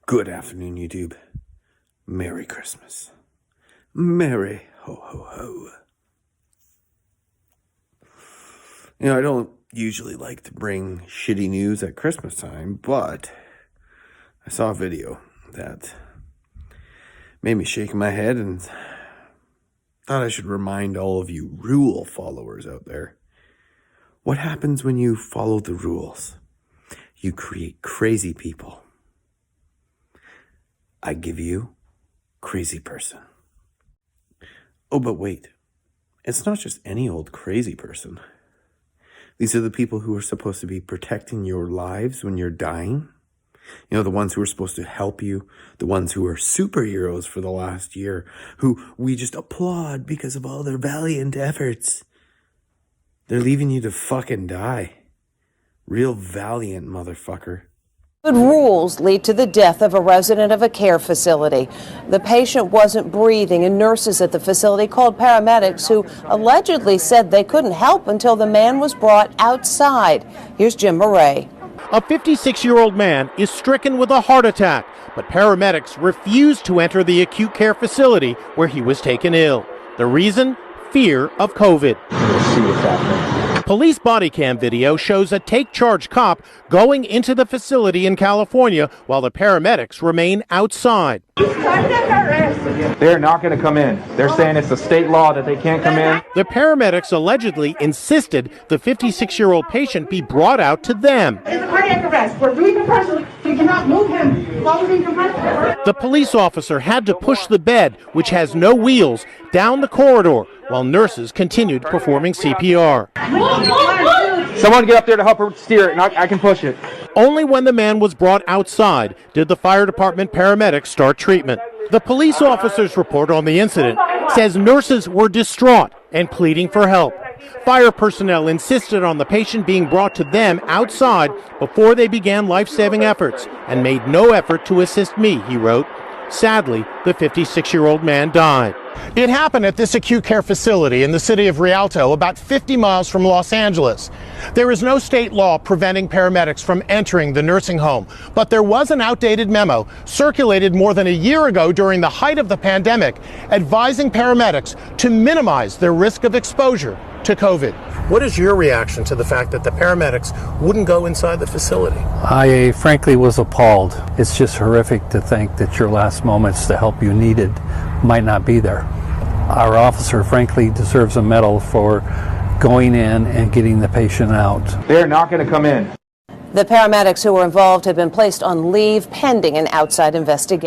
Good afternoon, YouTube. Merry Christmas. Merry ho ho ho. I don't usually like to bring shitty news at Christmas time, but I saw a video that made me shake my head and thought I should remind all of you rule followers out there. What happens when you follow the rules? You create crazy people. I give you crazy person. Oh, but wait. It's not just any old crazy person. These are the people who are supposed to be protecting your lives when you're dying. The ones who are supposed to help you, the ones who are superheroes for the last year, who we just applaud because of all their valiant efforts. They're leaving you to fucking die. Real valiant motherfucker. Good rules lead to the death of a resident of a care facility. The patient wasn't breathing, and nurses at the facility called paramedics who allegedly said they couldn't help until the man was brought outside. Here's Jim Murray. A 56-year-old man is stricken with a heart attack, but paramedics refused to enter the acute care facility where he was taken ill. The reason? Fear of COVID. We'll see what's happening. Police body cam video shows a take-charge cop going into the facility in California while the paramedics remain outside. They're not going to come in. They're saying it's a state law that they can't come in. The paramedics allegedly insisted the 56-year-old patient be brought out to them. It's a cardiac arrest. We're doing compression. We cannot move him while we're doing compression. The police officer had to push the bed, which has no wheels, down the corridor while nurses continued performing CPR. Someone get up there to help her steer it, and I can push it. Only when the man was brought outside did the fire department paramedics start treatment. The police officer's report on the incident says nurses were distraught and pleading for help. Fire personnel insisted on the patient being brought to them outside before they began life-saving efforts and made no effort to assist me, he wrote. Sadly, the 56-year-old man died. It happened at this acute care facility in the city of Rialto, about 50 miles from Los Angeles. There is no state law preventing paramedics from entering the nursing home, but there was an outdated memo circulated more than a year ago during the height of the pandemic, advising paramedics to minimize their risk of exposure to COVID. What is your reaction to the fact that the paramedics wouldn't go inside the facility? I frankly was appalled. It's just horrific to think that your last moments, the help you needed, might not be there. Our officer frankly deserves a medal for going in and getting the patient out. They're not going to come in. The paramedics who were involved have been placed on leave pending an outside investigation.